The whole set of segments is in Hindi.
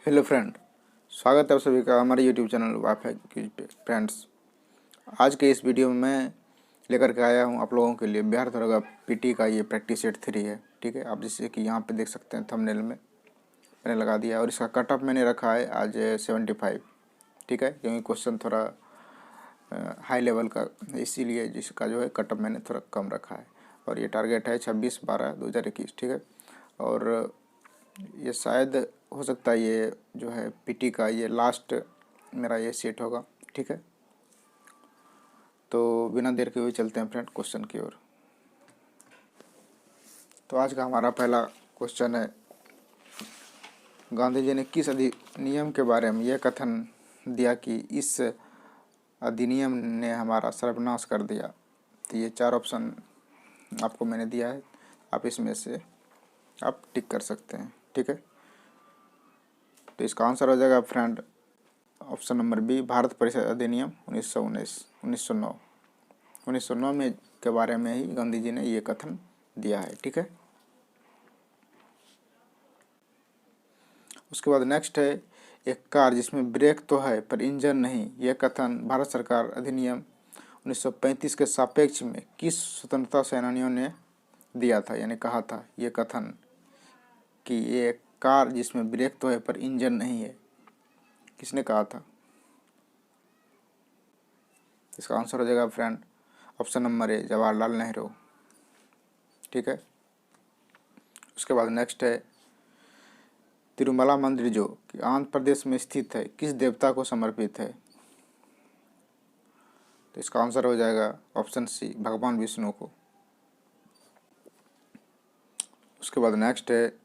हेलो फ्रेंड, स्वागत है आप सभी का हमारे यूट्यूब चैनल वाईफाई क्विज पे। फ्रेंड्स, आज के इस वीडियो में मैं लेकर के आया हूं आप लोगों के लिए बिहार दरोगा पीटी का ये प्रैक्टिस सेट 3 है। ठीक है, आप जैसे कि यहाँ पे देख सकते हैं, थंबनेल में मैंने लगा दिया और इसका कट ऑफ मैंने रखा है आज 75। ठीक है, क्योंकि क्वेश्चन थोड़ा हाई लेवल का, इसीलिए जिसका जो है कट ऑफ मैंने थोड़ा कम रखा है। और ये टारगेट है 26/12/2021। ठीक है, और ये शायद हो सकता है ये जो है पीटी का ये लास्ट मेरा ये सेट होगा। ठीक है, तो बिना देर के हुए चलते हैं फ्रेंड क्वेश्चन की ओर। तो आज का हमारा पहला क्वेश्चन है, गांधी जी ने किस अधिनियम के बारे में यह कथन दिया कि इस अधिनियम ने हमारा सर्वनाश कर दिया। तो ये 4 ऑप्शन आपको मैंने दिया है, आप इसमें से आप टिक कर सकते हैं। ठीक है, तो इसका आंसर हो जाएगा friend option number B, Bharat परिषद अधिनियम 1909 में के बारे में ही गांधी जी ने ये कथन दिया है। ठीक है, उसके बाद नेक्स्ट है, एक कार जिसमें ब्रेक तो है पर इंजन नहीं, यह कथन भारत सरकार अधिनियम 1935 के सापेक्ष में किस स्वतंत्रता सेनानियों ने दिया था, यानी कहा था ये कथन कि ये कार जिसमें ब्रेक तो है पर इंजन नहीं है, किसने कहा था? इसका आंसर हो जाएगा friend option number A, Jawaharlal Nehru. ठीक है, उसके बाद नेक्स्ट है, तिरुमला मंदिर जो कि आंध्र प्रदेश में स्थित है किस देवता को समर्पित है? तो इसका आंसर हो जाएगा ऑप्शन सी, भगवान विष्णु को। उसके बाद नेक्स्ट है,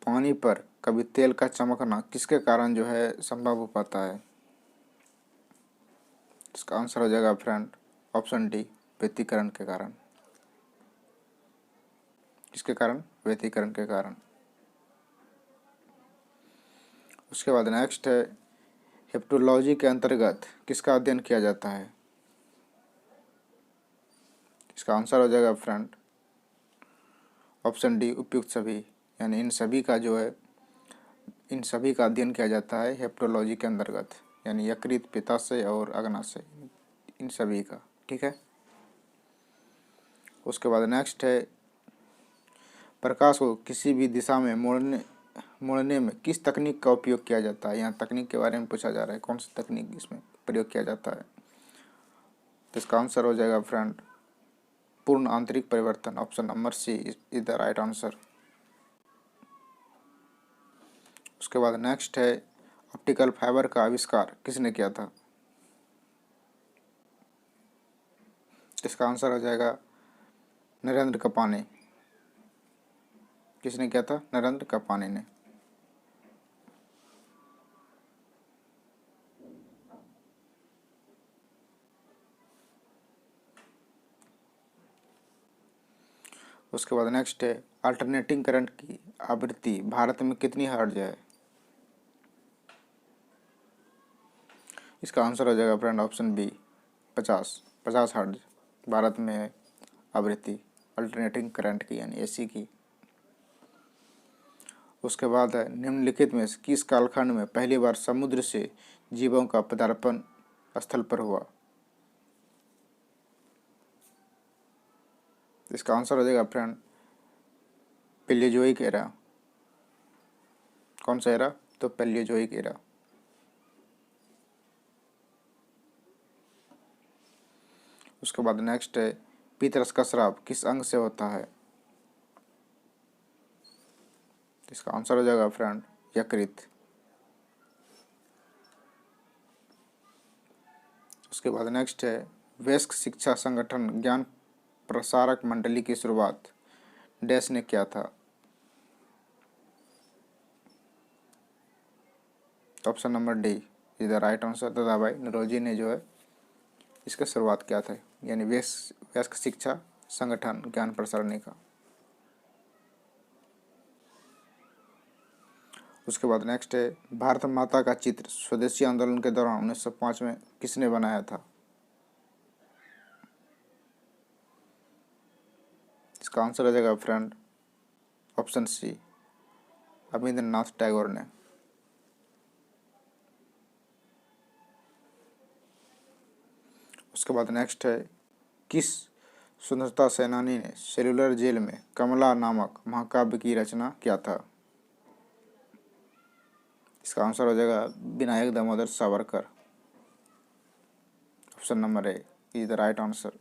पानी पर कभी तेल का चमकना किसके कारण जो है संभव हो पाता है? इसका आंसर हो जाएगा फ्रेंड ऑप्शन डी, व्यतिकरण के कारण। किसके कारण? व्यतिकरण के कारण। उसके बाद नेक्स्ट है, हेप्टोलॉजी के अंतर्गत किसका अध्ययन किया जाता है? इसका आंसर हो जाएगा फ्रेंड ऑप्शन डी, उपयुक्त सभी, यानी इन सभी का जो है इन सभी का अध्ययन किया जाता है हेप्टोलॉजी के अंतर्गत, यानी यकृत, पित्ताशय और अग्नाशय, इन सभी का। ठीक है, उसके बाद नेक्स्ट है, प्रकाश को किसी भी दिशा में मोड़ने में किस तकनीक का उपयोग किया जाता है? यहाँ तकनीक के बारे में पूछा जा रहा है, कौन सी तकनीक इसमें प्रयोग किया जाता है? तो इसका आंसर हो जाएगा फ्रेंड पूर्ण आंतरिक परिवर्तन, option number C is the right answer. उसके बाद नेक्स्ट है, ऑप्टिकल फाइबर का आविष्कार किसने किया था? इसका आंसर हो जाएगा नरेंद्र कपानी। किसने किया था? नरेंद्र कपानी ने। उसके बाद नेक्स्ट है, अल्टरनेटिंग करंट की आवृत्ति भारत में कितनी हर्ट्ज है? इसका आंसर हो जाएगा friend option B, 50 hertz Bharat में है आवृत्ति अल्टरनेटिंग करंट की, यानी एसी की। उसके बाद है, निम्नलिखित में से किस कालखंड में पहली बार समुद्र से जीवों का पदार्पण स्थल पर हुआ? इसका आंसर हो जाएगा फ्रेंड पैलियोजोइक एरा। कौन सा एरा? तो पैलियोजोइक एरा। उसके बाद नेक्स्ट है, पीतरस का स्राव किस अंग से होता है? इसका आंसर हो जाएगा फ्रेंड यकृत। उसके बाद नेक्स्ट है, वयस्क शिक्षा संगठन ज्ञान प्रसारक मंडली की शुरुआत डैश ने किया था? Option number D is the right answer, Dadabhai Naoroji ने जो है इसका शुरुआत किया था, यानी वयस्क शिक्षा संगठन ज्ञान प्रसारणी का। उसके बाद नेक्स्ट है, भारत माता का चित्र स्वदेशी आंदोलन के दौरान 1905 में किसने बनाया था? इसका आंसर हो जाएगा friend option C, Rabindranath Tagore ने। उसके बाद नेक्स्ट है, किस स्वतंत्रता सेनानी ने सेलुलर जेल में कमला नामक महाकाव्य की रचना किया था? इसका आंसर हो जाएगा Vinayak Damodar Savarkar. Option number A is the right answer.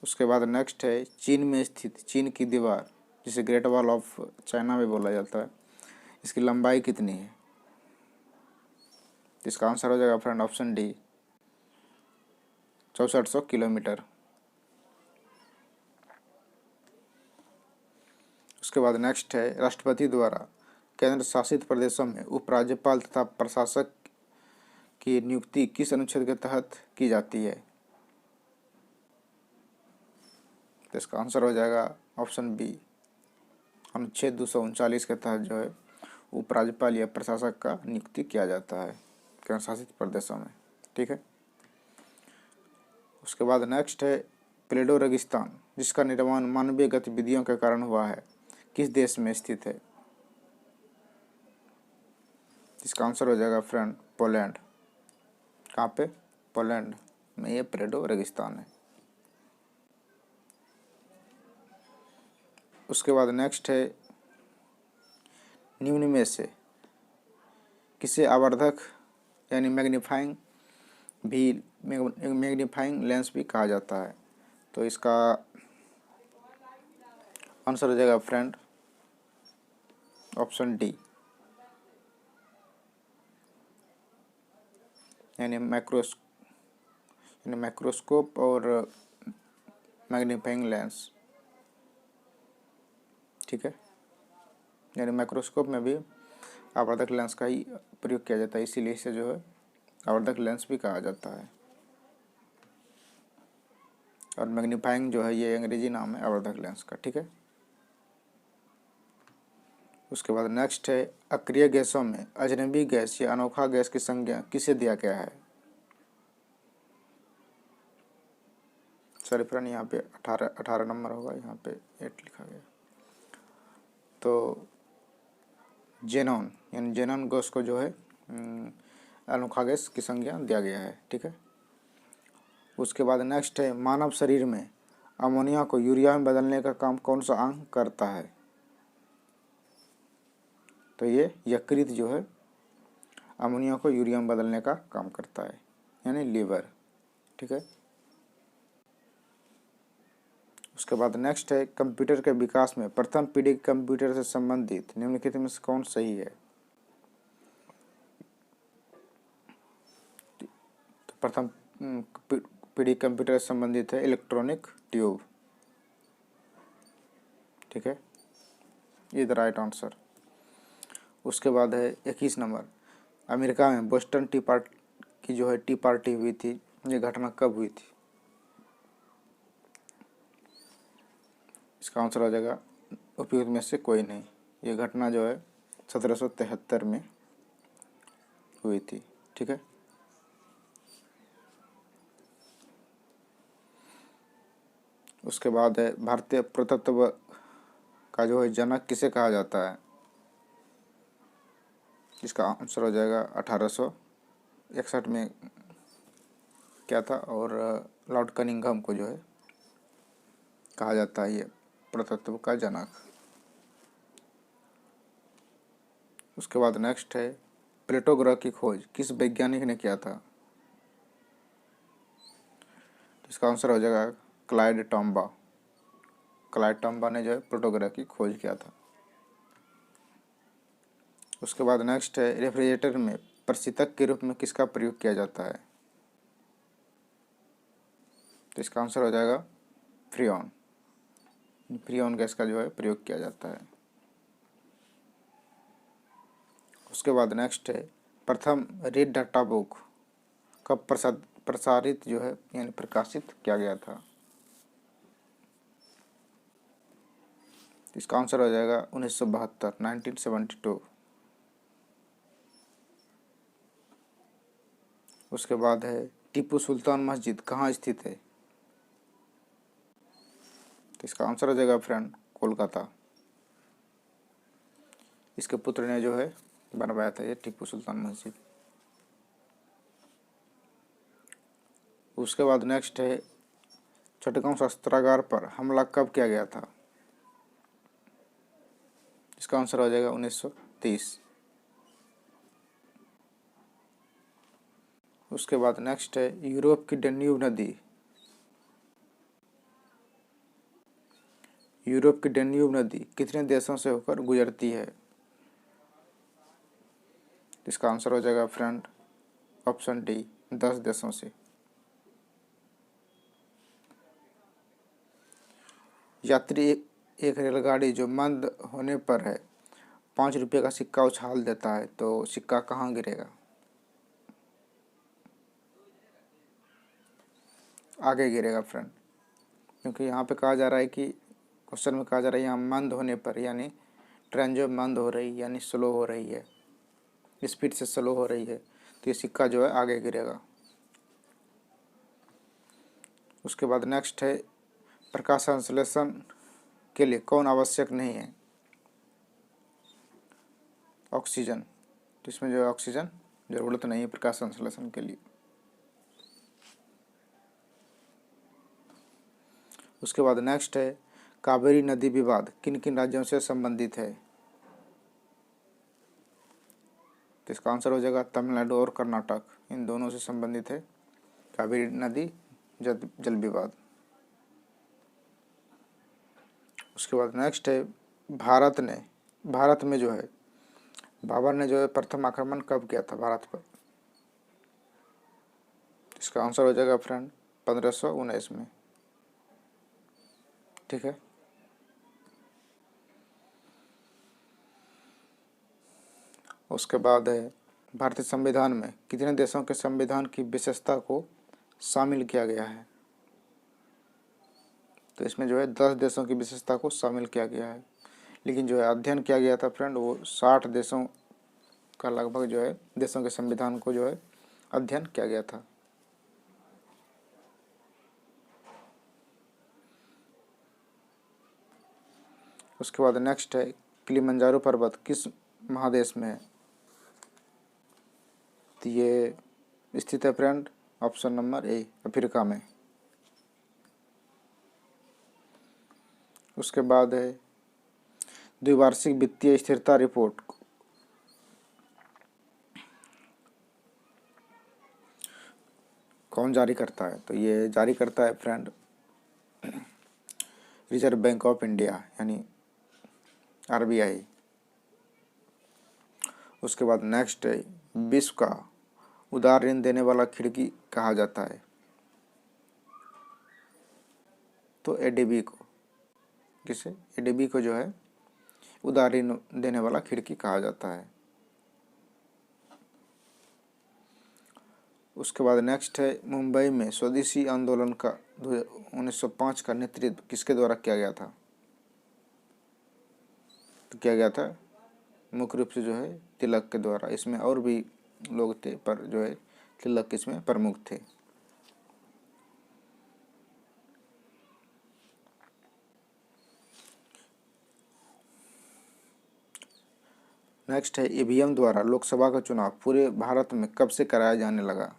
उसके बाद नेक्स्ट है, चीन में स्थित चीन की दीवार, जिसे ग्रेट वॉल ऑफ चाइना भी बोला जाता है, इसकी लंबाई कितनी है? इसका आंसर हो जाएगा फ्रेंड ऑप्शन डी 6400 किलोमीटर। उसके बाद नेक्स्ट है, राष्ट्रपति द्वारा केंद्र शासित प्रदेशों में उपराज्यपाल तथा प्रशासक की नियुक्ति किस अनुच्छेद के तहत की जाती है? तो इसका आंसर हो जाएगा ऑप्शन बी अनुच्छेद 239 के तहत जो है उपराज्यपाल या प्रशासक का नियुक्ति किया जाता है केंद्र शासित प्रदेशों में। ठीक है। उसके बाद नेक्स्ट है, प्लेडो रेगिस्तान, जिसका निर्माण मानवीय गतिविधियों के कारण हुआ है, किस देश में स्थित है? इसका आंसर हो जाएगा फ्रेंड पोलैंड। कहाँ पे? पोलैंड में ये प्लेडो रेगिस्तान है। उसके बाद नेक्स्ट है, निम्न में से किसे आवर्धक यानी मैग्नीफाइंग लेंस भी कहा जाता है? तो इसका आंसर हो जाएगा फ्रेंड ऑप्शन डी यानी माइक्रोस्कोप और मैग्नीफाइंग लेंस। ठीक है, यानी माइक्रोस्कोप में भी आवर्धक लेंस का ही प्रयोग किया जाता है, इसीलिए इसे जो है आवर्धक लेंस भी कहा जाता है। और मैग्नीफाइंग जो है ये अंग्रेजी नाम है आवर्धक लेंस का। ठीक है। उसके बाद नेक्स्ट है, अक्रिय गैसों में अजनबी गैस या अनोखा गैस की संज्ञा किसे दिया गया है? सॉरी फ्रेंड, यहाँ पे 18 नंबर होगा, यहाँ पे 8 लिखा गया। तो जेनॉन यानी जेनॉन गैस को जो है अनोखा गैस की संज्ञा दिया गया है। ठीक है। उसके बाद नेक्स्ट है, मानव शरीर में अमोनिया को यूरिया में बदलने का काम कौन सा अंग करता है? तो ये यकृत जो है अमोनिया को यूरिया में बदलने का काम करता है, यानी लीवर। ठीक है। उसके बाद नेक्स्ट है, कंप्यूटर के विकास में प्रथम पीढ़ी के कंप्यूटर से संबंधित निम्नलिखित में से कौन सही है? तो प्रथम पीढ़ी कंप्यूटर से संबंधित है इलेक्ट्रॉनिक ट्यूब। ठीक है, ये द राइट आंसर। उसके बाद है 21 नंबर, अमेरिका में बोस्टन टी पार्टी की जो है टी पार्टी हुई थी, ये घटना कब हुई थी? इसका आंसर हो जाएगा उपयुक्त में से कोई नहीं। ये घटना जो है 1773 में हुई थी। ठीक है। उसके बाद है, भारतीय पुरातत्व का जो है जनक किसे कहा जाता है? इसका आंसर हो जाएगा 1861 में क्या था, और लॉर्ड कनिंघम को जो है कहा जाता है ये पुरातत्व का जनक। उसके बाद नेक्स्ट है, प्लेटो ग्रह की खोज किस वैज्ञानिक ने किया था? इसका आंसर हो जाएगा क्लाइड टॉम्बा। क्लाइड टॉम्बा ने जो है प्लेटो ग्रह की खोज किया था। उसके बाद नेक्स्ट है, रेफ्रिजरेटर में प्रशीतक के रूप में किसका प्रयोग किया जाता है? तो इसका आंसर हो जाएगा फ्रियोन। फ्रियोन गैस का जो है प्रयोग किया जाता है। उसके बाद नेक्स्ट है, प्रथम रीड डाटा बुक कब प्रसारित जो है यानी प्रकाशित किया गया था? इसका आंसर हो जाएगा 1972। उसके बाद है, टीपू सुल्तान मस्जिद कहाँ स्थित है? तो इसका आंसर हो जाएगा फ्रेंड कोलकाता। इसके पुत्र ने जो है बनवाया था ये टीपू सुल्तान मस्जिद। उसके बाद नेक्स्ट है चटगांव शस्त्रागार पर हमला कब किया गया था? इसका आंसर हो जाएगा 1930। उसके बाद नेक्स्ट है यूरोप की डेन्यूब नदी, यूरोप की डेन्यूब नदी कितने देशों से होकर गुजरती है? इसका आंसर हो जाएगा फ्रेंड ऑप्शन डी 10 देशों से। यात्री एक रेलगाड़ी जो मंद होने पर है 5 रुपये का सिक्का उछाल देता है तो सिक्का कहाँ गिरेगा? आगे गिरेगा फ्रेंड, क्योंकि यहाँ पे कहा जा रहा है कि क्वेश्चन में कहा जा रहा है यहाँ मंद होने पर, यानी ट्रेन जो मंद हो रही है यानी स्लो हो रही है, स्पीड से स्लो हो रही है, तो ये सिक्का जो है आगे गिरेगा। उसके बाद नेक्स्ट है प्रकाश संश्लेषण के लिए कौन आवश्यक नहीं है? ऑक्सीजन। तो इसमें जो है ऑक्सीजन जरूरत नहीं है प्रकाश संश्लेषण के लिए। उसके बाद नेक्स्ट है कावेरी नदी विवाद किन किन राज्यों से संबंधित है? तो इसका आंसर हो जाएगा तमिलनाडु और कर्नाटक, इन दोनों से संबंधित है कावेरी नदी जल विवाद। उसके बाद नेक्स्ट है भारत में जो है बाबर ने जो है प्रथम आक्रमण कब किया था भारत पर? इसका आंसर हो जाएगा फ्रेंड 1519 में। ठीक है। उसके बाद है भारतीय संविधान में कितने देशों के संविधान की विशेषता को शामिल किया गया है? तो इसमें जो है 10 देशों की विशेषता को शामिल किया गया है, लेकिन जो है अध्ययन किया गया था फ्रेंड वो 60 देशों का लगभग जो है देशों के संविधान को जो है अध्ययन किया गया था। उसके बाद नेक्स्ट है किलिमंजारो पर्वत किस महादेश में है? तो ये स्थित है friend option number A Africa में। उसके बाद है द्विवार्षिक वित्तीय स्थिरता रिपोर्ट कौन जारी करता है? तो ये जारी करता है friend reserve bank of India यानी आरबीआई। उसके बाद नेक्स्ट है विश्व का उदार ऋण देने वाला खिड़की कहा जाता है? तो एडीबी को, किसे? एडीबी को जो है उदार ऋण देने वाला खिड़की कहा जाता है। उसके बाद नेक्स्ट है मुंबई में स्वदेशी आंदोलन का 1905 का नेतृत्व किसके द्वारा किया गया था? तो किया गया था मुख्य रूप से जो है तिलक के द्वारा। इसमें और भी लोग थे पर जो है तिलक इसमें प्रमुख थे। नेक्स्ट है ईवीएम द्वारा लोकसभा का चुनाव पूरे भारत में कब से कराया जाने लगा?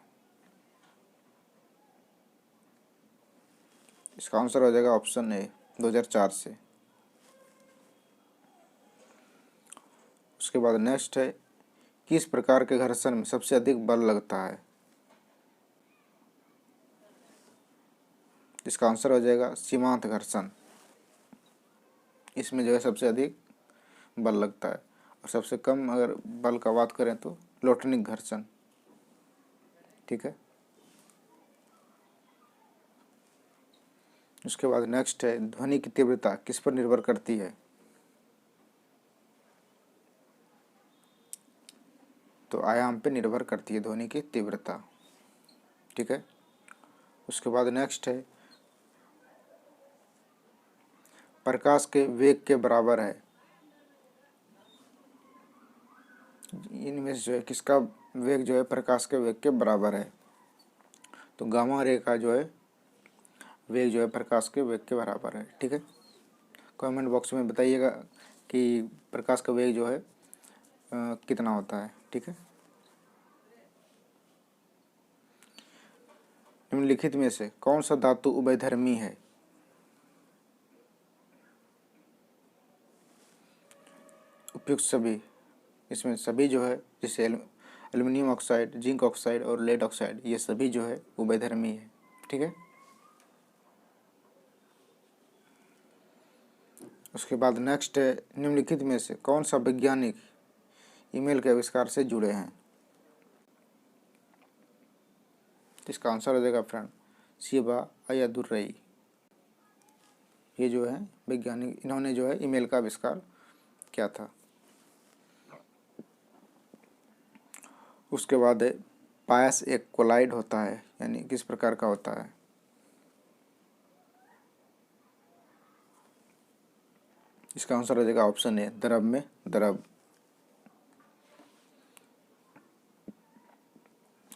इसका आंसर हो जाएगा ऑप्शन ए 2004 से। उसके बाद नेक्स्ट है किस प्रकार के घर्षण में सबसे अधिक बल लगता है? इसका आंसर हो जाएगा सीमांत घर्षण। इसमें जो है सबसे अधिक बल लगता है, और सबसे कम अगर बल का बात करें तो लोटनिक घर्षण। ठीक है। उसके बाद नेक्स्ट है ध्वनि की तीव्रता किस पर निर्भर करती है? तो आयाम पे निर्भर करती है ध्वनि की तीव्रता। ठीक है। उसके बाद नेक्स्ट है प्रकाश के वेग के बराबर है, इनमें से जो है किसका वेग जो है प्रकाश के वेग के बराबर है? तो गामा रे का जो है वेग जो है प्रकाश के वेग के बराबर है। ठीक है। कमेंट बॉक्स में बताइएगा कि प्रकाश का वेग जो है कितना होता है। ठीक है, निम्नलिखित में से कौन सा धातु उभयधर्मी है? उपयुक्त सभी, इसमें सभी जो है, जैसे एल्युमिनियम ऑक्साइड, जिंक ऑक्साइड और लेड ऑक्साइड, ये सभी जो है उभयधर्मी है। ठीक है, उसके बाद नेक्स्ट है, निम्नलिखित में से कौन सा वैज्ञानिक ईमेल के आविष्कार से जुड़े हैं? इसका आंसर हो जाएगा फ्रेंड शिबा अय्यादुरई। ये जो है वैज्ञानिक, इन्होंने जो है ईमेल का आविष्कार किया था। उसके बाद है, पायस एक कोलाइड होता है, यानी किस प्रकार का होता है? इसका आंसर हो जाएगा ऑप्शन ए, द्रव में द्रव।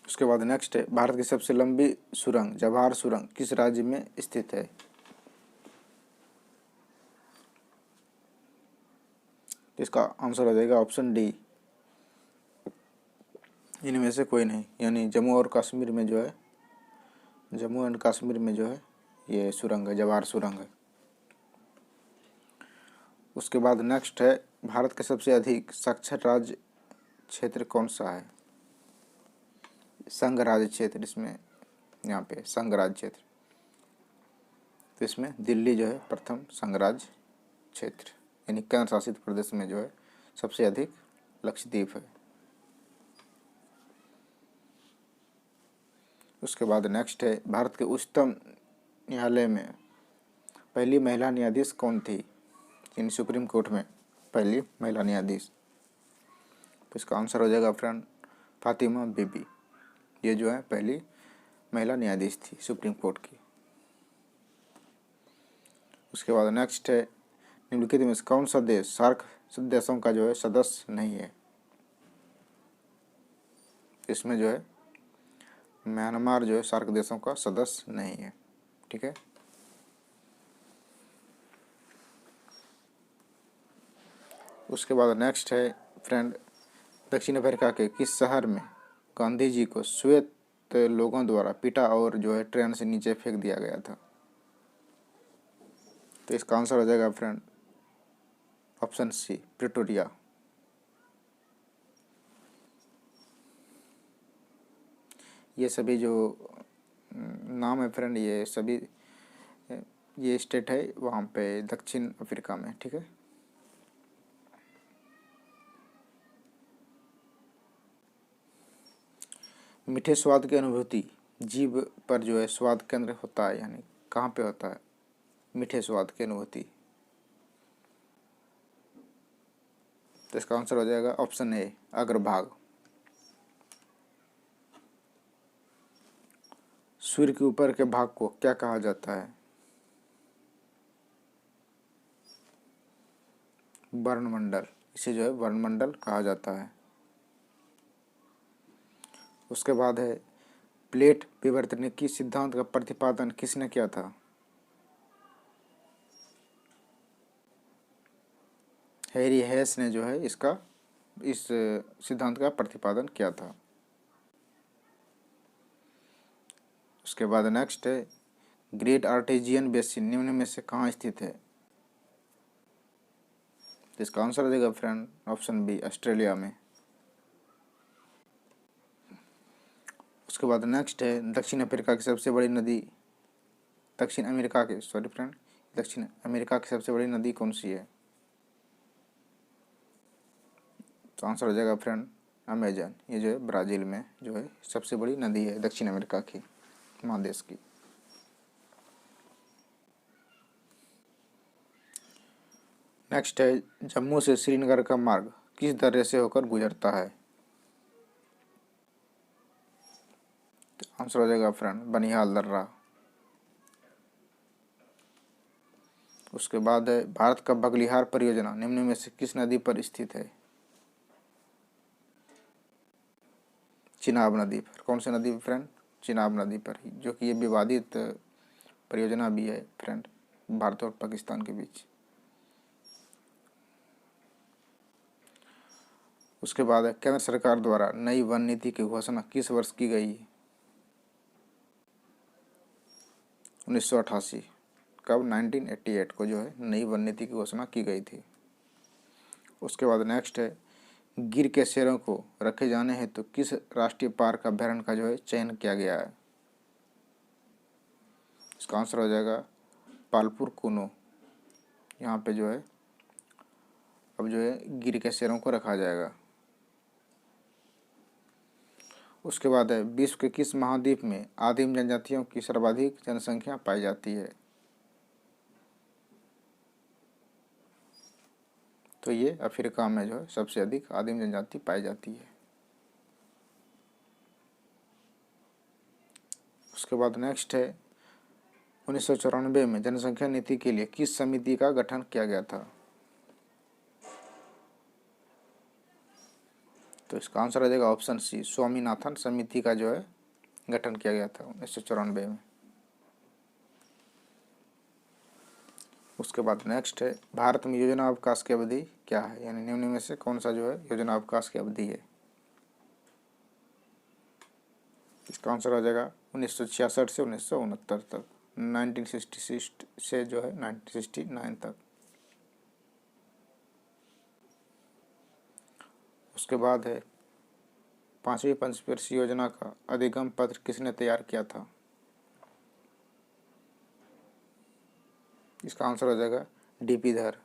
उसके बाद नेक्स्ट है, भारत की सबसे लंबी सुरंग जवाहर सुरंग किस राज्य में स्थित है? इसका आंसर हो जाएगा ऑप्शन डी, इनमें से कोई नहीं, यानी जम्मू और कश्मीर में जो है, जम्मू एंड कश्मीर में जो है ये सुरंग है, जवाहर सुरंग है। उसके बाद नेक्स्ट है, भारत के सबसे अधिक साक्षर राज्य क्षेत्र कौन सा है? संघ राज्य क्षेत्र, इसमें यहाँ पे संघ राज्य क्षेत्र, तो इसमें दिल्ली जो है प्रथम संघ राज्य क्षेत्र, यानी केंद्र शासित प्रदेश में जो है सबसे अधिक लक्षद्वीप है। उसके बाद नेक्स्ट है, भारत के उच्चतम न्यायालय में पहली महिला न्यायाधीश कौन थी? यानी सुप्रीम कोर्ट में पहली महिला न्यायाधीश, तो इसका आंसर हो जाएगा फ्रेंड फातिमा बीबी। ये जो है पहली महिला न्यायाधीश थी सुप्रीम कोर्ट की। उसके बाद नेक्स्ट है, निम्नलिखित में से कौन सा देश सार्क देशों का जो है सदस्य नहीं है? इसमें जो है म्यांमार जो है सार्क देशों का सदस्य नहीं है। ठीक है, उसके बाद नेक्स्ट है फ्रेंड, दक्षिण अफ्रीका के किस शहर में गांधी जी को श्वेत लोगों द्वारा पीटा और जो है ट्रेन से नीचे फेंक दिया गया था? तो इसका आंसर हो जाएगा फ्रेंड ऑप्शन सी, प्रिटोरिया। ये सभी जो नाम है फ्रेंड, ये सभी ये स्टेट है वहाँ पे दक्षिण अफ्रीका में। ठीक है, मीठे स्वाद की अनुभूति जीभ पर जो है स्वाद केंद्र होता है, यानी कहाँ पे होता है मीठे स्वाद की अनुभूति? तो इसका आंसर हो जाएगा ऑप्शन ए, अग्रभाग। सूर्य के ऊपर के भाग को क्या कहा जाता है? वर्णमंडल, इसे जो है वर्णमंडल कहा जाता है। उसके बाद है, प्लेट विवर्तनिकी सिद्धांत का प्रतिपादन किसने किया था? हैरी हेस ने जो है इस सिद्धांत का प्रतिपादन किया था। उसके बाद नेक्स्ट है, ग्रेट आर्टेजियन बेसिन निम्न में से कहाँ स्थित है? इसका आंसर देगा फ्रेंड ऑप्शन बी, ऑस्ट्रेलिया में। उसके बाद नेक्स्ट है, दक्षिण अफ्रीका की सबसे बड़ी नदी, दक्षिण अमेरिका की दक्षिण अमेरिका की सबसे बड़ी नदी कौन सी है? तो आंसर हो जाएगा फ्रेंड अमेजन। ये जो है ब्राज़ील में जो है सबसे बड़ी नदी है दक्षिण अमेरिका की, महादेश की। नेक्स्ट है, जम्मू से श्रीनगर का मार्ग किस दर्रे से होकर गुजरता है? तो आंसर हो जाएगा फ्रेंड बनिहाल दर्रा। उसके बाद है, भारत का बगलिहार परियोजना निम्न में से किस नदी पर स्थित है? चिनाब नदी पर। कौन सी नदी फ्रेंड? चिनाब नदी पर ही, जो कि ये विवादित परियोजना भी है फ्रेंड भारत और पाकिस्तान के बीच। उसके बाद है केंद्र सरकार द्वारा नई वन नीति की घोषणा किस वर्ष की गई? 1988। कब? 1988 को जो है नई वन नीति की घोषणा की गई थी। उसके बाद नेक्स्ट है गिर के शेरों को रखे जाने हेतु तो किस राष्ट्रीय पार्क अभ्यारण्य का जो है चयन किया गया है? इसका आंसर हो जाएगा पालपुर कुनो। यहाँ पे जो है अब जो है गिर के शेरों को रखा जाएगा। उसके बाद है विश्व के किस महाद्वीप में आदिम जनजातियों की सर्वाधिक जनसंख्या पाई जाती है? तो ये अफ्रीका में जो है सबसे अधिक आदिम जनजाति पाई जाती है। उसके बाद नेक्स्ट है 1994 में जनसंख्या नीति के लिए किस समिति का गठन किया गया था? तो इसका आंसर आ जाएगा ऑप्शन सी, स्वामीनाथन समिति का जो है गठन किया गया था 1994 में। उसके बाद नेक्स्ट है भारत में योजना अवकाश की अवधि क्या है? यानी निम्न में से कौन सा जो है योजना अवकाश की अवधि है? इसका आंसर आ जाएगा 1966 से 1969 तक, 1966 से जो है 1969 तक। उसके बाद है 5वीं पंचवर्षीय योजना का अधिगम पत्र किसने तैयार किया था? इसका आंसर हो जाएगा डीपी धर।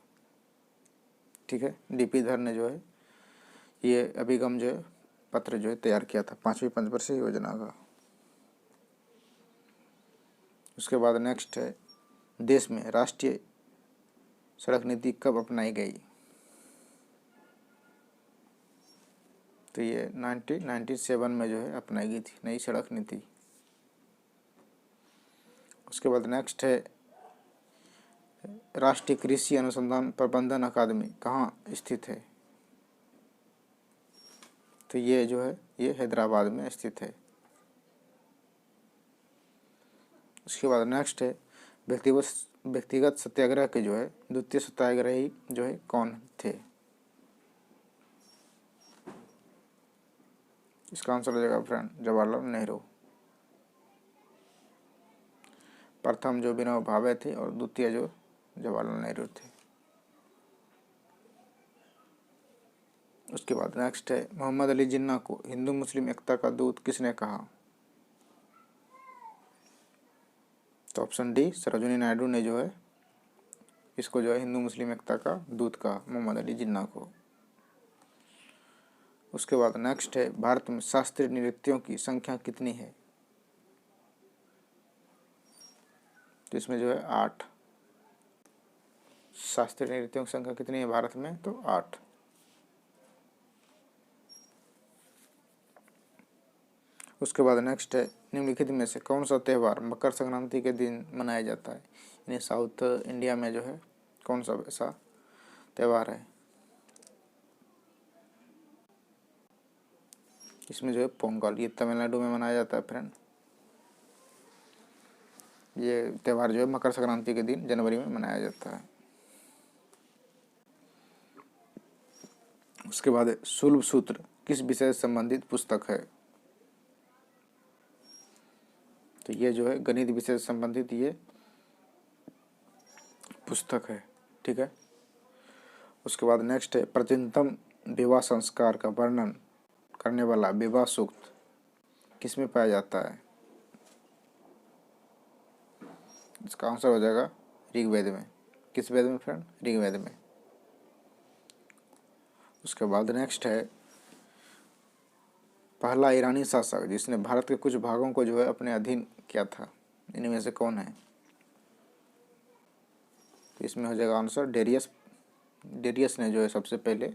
ठीक है, डीपी धर ने जो है ये अभिगम जो है पत्र जो है तैयार किया था 5वीं पंचवर्षीय योजना का। उसके बाद नेक्स्ट है देश में राष्ट्रीय सड़क नीति कब अपनाई गई? तो ये 1997 में जो है अपनाई गई थी नई सड़क नीति। उसके बाद नेक्स्ट है राष्ट्रीय कृषि अनुसंधान प्रबंधन अकादमी कहाँ स्थित है? तो ये जो है ये हैदराबाद में स्थित है। उसके बाद नेक्स्ट है व्यक्तिगत सत्याग्रह के जो है द्वितीय सत्याग्रही जो है कौन थे? इसका आंसर हो जाएगा फ्रेंड जवाहरलाल नेहरू। प्रथम जो विनोबा भावे थे और द्वितीय जो जवाहरलाल नेहरू थे। उसके बाद नेक्स्ट है मोहम्मद अली जिन्ना को हिंदू मुस्लिम एकता का दूत किसने कहा? तो ऑप्शन डी सरोजिनी नायडू ने जो है इसको जो है हिंदू मुस्लिम एकता का दूत कहा, मोहम्मद अली जिन्ना को। उसके बाद नेक्स्ट है भारत में शास्त्रीय नृत्यों की संख्या कितनी है? तो इसमें जो है 8 शास्त्रीय नृत्यों की संख्या कितनी है भारत में? तो 8। उसके बाद नेक्स्ट है निम्नलिखित में से कौन सा त्यौहार मकर संक्रांति के दिन मनाया जाता है? यानी साउथ इंडिया में जो है कौन सा ऐसा त्यौहार है? इसमें जो है पोंगल, ये तमिलनाडु में मनाया जाता है फ्रेंड। ये त्यौहार जो है मकर संक्रांति के दिन जनवरी में मनाया जाता है। उसके बाद शुल्ब सूत्र किस विषय से संबंधित पुस्तक है? तो ये जो है गणित विषय से संबंधित ये पुस्तक है। ठीक है। उसके बाद नेक्स्ट है प्राचीनतम विवाह संस्कार का वर्णन करने वाला विवाह सूक्त किसमें पाया जाता है? इसका आंसर हो जाएगा ऋग्वेद में। किस वेद में फ्रेंड? ऋग्वेद में। उसके बाद नेक्स्ट है पहला ईरानी शासक जिसने भारत के कुछ भागों को जो है अपने अधीन किया था, इनमें से कौन है? तो इसमें हो जाएगा आंसर डेरियस। डेरियस ने जो है सबसे पहले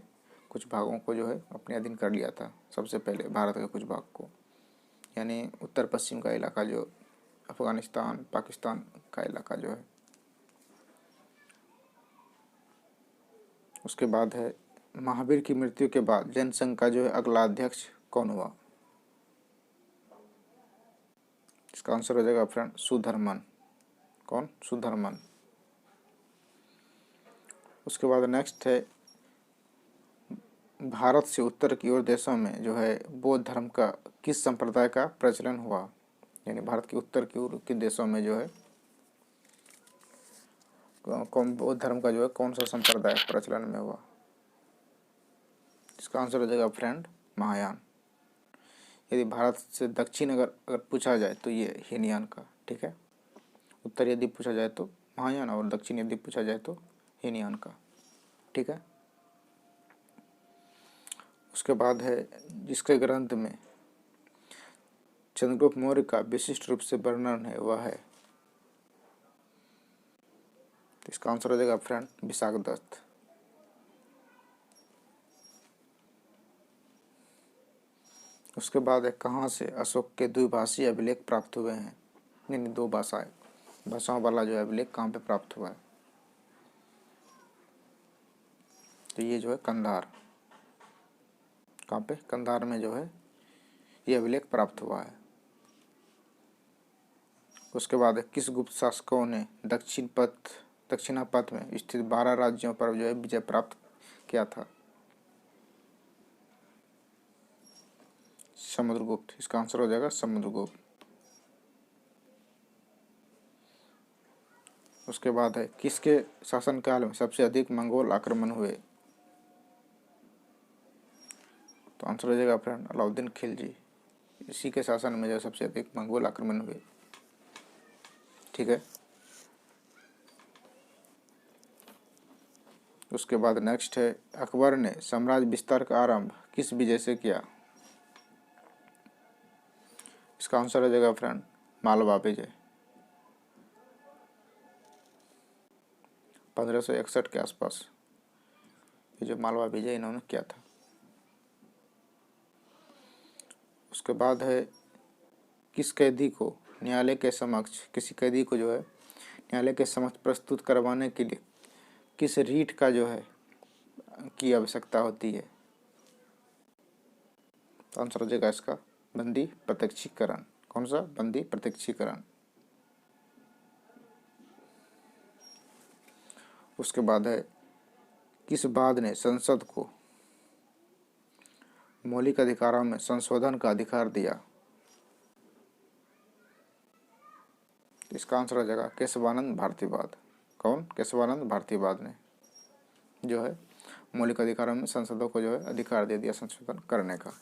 कुछ भागों को जो है अपने अधीन कर लिया था, सबसे पहले भारत के कुछ भाग को, यानी उत्तर पश्चिम का इलाका जो अफगानिस्तान पाकिस्तान का इलाका जो है। उसके बाद है महावीर की मृत्यु के बाद जनसंघ का जो है अगला अध्यक्ष कौन हुआ? इसका आंसर हो जाएगा फ्रेंड सुधर्मन। कौन? सुधर्मन। उसके बाद नेक्स्ट है भारत से उत्तर की ओर देशों में जो है बौद्ध धर्म का किस संप्रदाय का प्रचलन हुआ? यानी भारत के उत्तर की ओर के देशों में जो है कौन बौद्ध धर्म का जो है कौन सा संप्रदाय प्रचलन में हुआ? इसका आंसर हो जाएगा फ्रेंड महायान। यदि भारत से दक्षिण अगर पूछा जाए तो ये हीनयान का, ठीक है। उत्तर यदि पूछा जाए तो महायान और दक्षिण यदि पूछा जाए तो हीनयान का, ठीक है। उसके बाद है जिसके ग्रंथ में चंद्रगुप्त मौर्य का विशिष्ट रूप से वर्णन है वह है, तो इसका आंसर हो जाएगा फ्रेंड विशाखदत्त। उसके बाद है कहाँ से अशोक के द्विभाषी अभिलेख प्राप्त हुए हैं? यानी दो भाषाओं वाला जो है अभिलेख कहाँ पे प्राप्त हुआ है? तो ये जो है कंधार, कहाँ पे? कंधार में जो है ये अभिलेख प्राप्त हुआ है। उसके बाद किस गुप्त शासकों ने दक्षिणापथ में स्थित 12 राज्यों पर जो है विजय प्राप्त किया था? समुद्रगुप्त। इसका आंसर हो जाएगा समुद्रगुप्त। उसके बाद है किसके शासनकाल में सबसे अधिक मंगोल आक्रमण हुए? तो आंसर हो जाएगा फ्रेंड अलाउद्दीन खिलजी। इसी के शासन में जो सबसे अधिक मंगोल आक्रमण हुए, ठीक है। उसके बाद नेक्स्ट है अकबर ने साम्राज्य विस्तार का आरंभ किस विजय से किया? इसका आंसर हो जाएगा फ्रेंड मालवा विजय, 1561 के आसपास ये जो मालवा विजय इन्होंने किया था। उसके बाद है किस कैदी को न्यायालय के समक्ष किसी कैदी को जो है न्यायालय के समक्ष प्रस्तुत करवाने के लिए किस रीट का जो है की आवश्यकता होती है? तो आंसर हो जाएगा इसका बंदी प्रत्यक्षीकरण। कौन सा? बंदी प्रत्यक्षीकरण। उसके बाद है किस वाद ने संसद को मौलिक अधिकारों में संशोधन का अधिकार दिया? इसका आंसर हो जाएगा केशवानंद भारतीवाद। कौन? केशवानंद भारतीवाद ने जो है मौलिक अधिकारों में संसदों को जो है अधिकार दे दिया संशोधन करने का।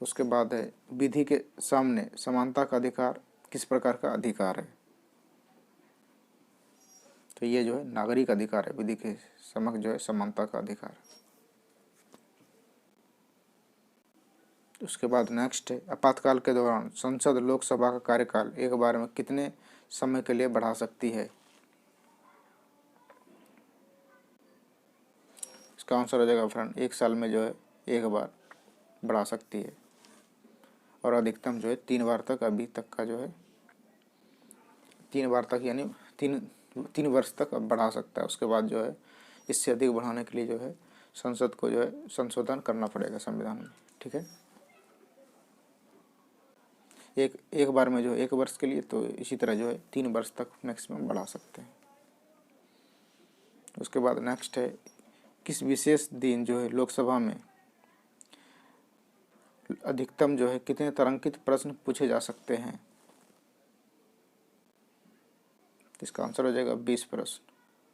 उसके बाद है विधि के सामने समानता का अधिकार किस प्रकार का अधिकार है? तो ये जो है नागरिक अधिकार है, विधि के समक्ष जो है समानता का अधिकार। उसके बाद नेक्स्ट है आपातकाल के दौरान संसद लोकसभा का कार्यकाल एक बार में कितने समय के लिए बढ़ा सकती है? इसका आंसर हो जाएगा फ्रेंड 1 साल में जो है एक बार बढ़ा सकती है, और अधिकतम जो है 3 बार तक अभी तक का जो है 3 बार तक यानी 3 वर्ष तक अब बढ़ा सकता है। उसके बाद जो है इससे अधिक बढ़ाने के लिए जो है संसद को जो है संशोधन करना पड़ेगा संविधान में, ठीक है। एक बार में जो है 1 वर्ष के लिए, तो इसी तरह जो है 3 वर्ष तक मैक्सिमम बढ़ा सकते हैं। उसके बाद नेक्स्ट है किस विशेष दिन जो है लोकसभा में अधिकतम जो है कितने तारांकित प्रश्न पूछे जा सकते हैं? इसका आंसर हो जाएगा 20 प्रश्न।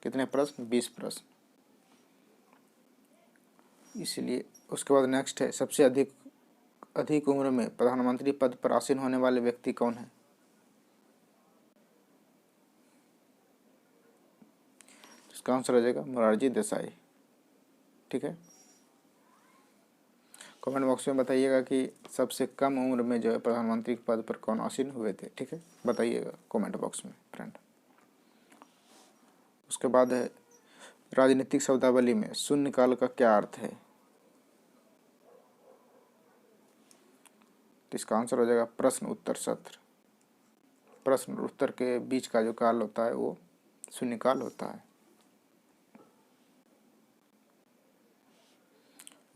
कितने प्रश्न? 20 प्रश्न। इसलिए उसके बाद नेक्स्ट है सबसे अधिक उम्र में प्रधानमंत्री पद पर आसीन होने वाले व्यक्ति कौन है? इसका आंसर हो जाएगा मोरारजी देसाई, ठीक है। कमेंट बॉक्स में बताइएगा कि सबसे कम उम्र में जो है प्रधानमंत्री पद पर कौन आसीन हुए थे, ठीक है, बताइएगा कमेंट बॉक्स में फ्रेंड। उसके बाद है राजनीतिक शब्दावली में शून्यकाल का क्या अर्थ है? तो इसका आंसर हो जाएगा प्रश्न उत्तर सत्र। प्रश्न और उत्तर के बीच का जो काल होता है वो शून्यकाल होता है।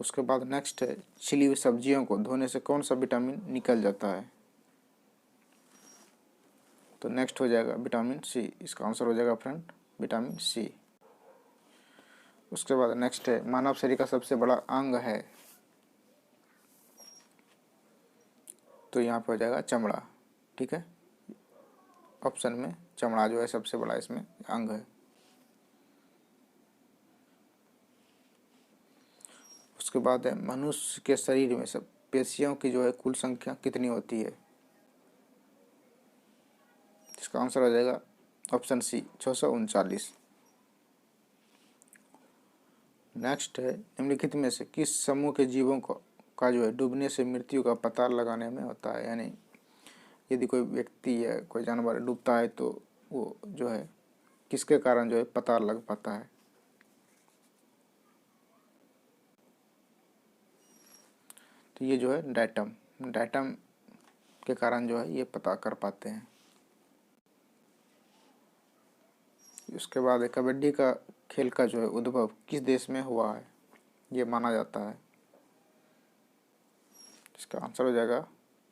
उसके बाद नेक्स्ट है छिली हुई सब्जियों को धोने से कौन सा विटामिन निकल जाता है? तो नेक्स्ट हो जाएगा विटामिन सी। इसका आंसर हो जाएगा फ्रेंड विटामिन सी। उसके बाद नेक्स्ट है मानव शरीर का सबसे बड़ा अंग है, तो यहाँ पे हो जाएगा चमड़ा। ठीक है, ऑप्शन में चमड़ा जो है सबसे बड़ा इसमें अंग है। उसके बाद है मनुष्य के शरीर में सब पेशियों की जो है कुल संख्या कितनी होती है, इसका आंसर हो जाएगा ऑप्शन सी 639। नेक्स्ट है निम्नलिखित में से किस समूह के जीवों का जो है डूबने से मृत्यु का पता लगाने में होता है, यानी यदि कोई व्यक्ति या कोई जानवर डूबता है तो वो जो है किसके कारण जो है पता लग पाता है, तो ये जो है डायटम के कारण जो है ये पता कर पाते हैं। उसके बाद कबड्डी का खेल का जो है उद्भव किस देश में हुआ है, ये माना जाता है, इसका आंसर हो जाएगा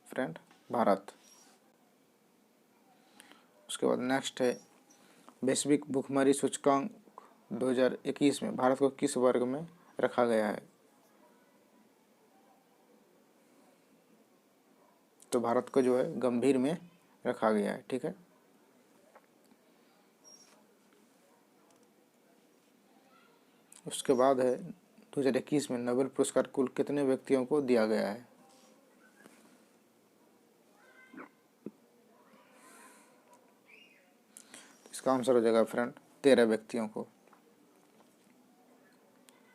फ्रेंड भारत। उसके बाद नेक्स्ट है वैश्विक भुखमरी सूचकांक 2021 में भारत को किस वर्ग में रखा गया है, तो भारत को जो है गंभीर में रखा गया है। ठीक है, उसके बाद है 2021 में नोबेल पुरस्कार कुल कितने व्यक्तियों को दिया गया है, इसका आंसर हो जाएगा फ्रेंड 13 व्यक्तियों को।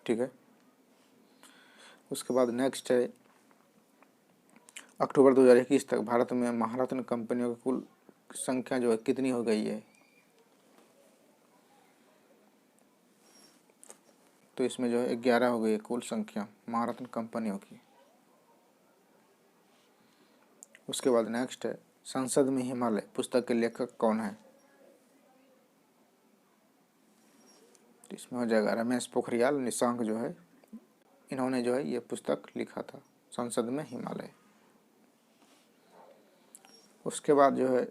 ठीक है, उसके बाद नेक्स्ट है अक्टूबर 2021 तक भारत में महारत्न कंपनियों की कुल संख्या जो है कितनी हो गई है, तो इसमें जो है 11 हो गई है कुल संख्या महारत्न कंपनियों की। उसके बाद नेक्स्ट है संसद में हिमालय पुस्तक के लेखक कौन है, तो इसमें हो जाएगा रमेश पोखरियाल निशंक जो है, इन्होंने जो है ये पुस्तक लिखा था संसद में हिमालय। उसके बाद जो है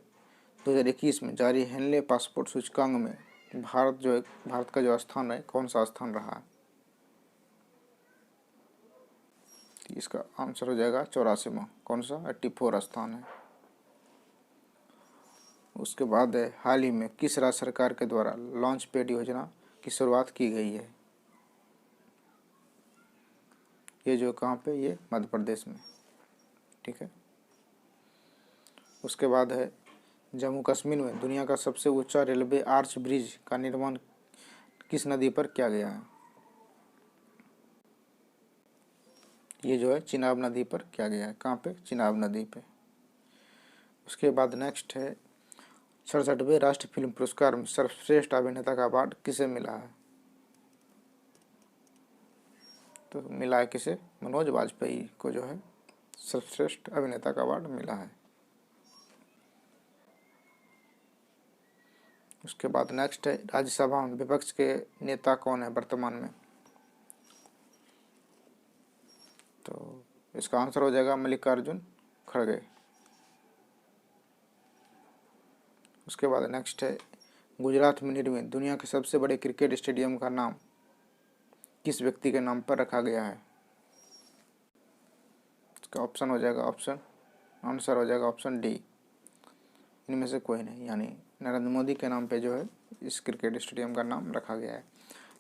2021 में जारी हेनले पासपोर्ट सूचकांक में भारत का जो स्थान है कौन सा स्थान रहा है, इसका आंसर हो जाएगा 84वां, कौन सा 84 स्थान है। उसके बाद है हाल ही में किस राज्य सरकार के द्वारा लॉन्च पैड योजना की शुरुआत की गई है, ये जो कहाँ पे, ये मध्य प्रदेश में। ठीक है, उसके बाद है जम्मू कश्मीर में दुनिया का सबसे ऊंचा रेलवे आर्च ब्रिज का निर्माण किस नदी पर किया गया है, ये जो है चिनाब नदी पर किया गया है, कहाँ पे, चिनाब नदी पे। उसके बाद नेक्स्ट है 67वें राष्ट्रीय फिल्म पुरस्कार में सर्वश्रेष्ठ अभिनेता का अवार्ड किसे मिला है, तो मिला है किसे, मनोज वाजपेयी को जो है सर्वश्रेष्ठ अभिनेता का अवार्ड मिला है। उसके बाद नेक्स्ट है राज्यसभा में विपक्ष के नेता कौन है वर्तमान में, तो इसका आंसर हो जाएगा मल्लिकार्जुन खड़गे। उसके बाद नेक्स्ट है गुजरात में निर्मित दुनिया के सबसे बड़े क्रिकेट स्टेडियम का नाम किस व्यक्ति के नाम पर रखा गया है, इसका ऑप्शन हो जाएगा आंसर हो जाएगा ऑप्शन डी, इनमें से कोई नहीं, यानी नरेंद्र मोदी के नाम पे जो है इस क्रिकेट स्टेडियम का नाम रखा गया है।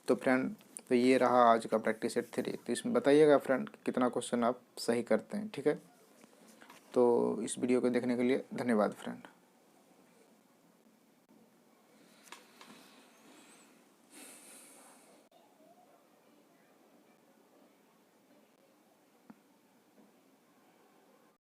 तो फ्रेंड, तो ये रहा आज का प्रैक्टिस सेट 3, तो इसमें बताइएगा फ्रेंड कितना क्वेश्चन आप सही करते हैं। ठीक है, तो इस वीडियो को देखने के लिए धन्यवाद फ्रेंड।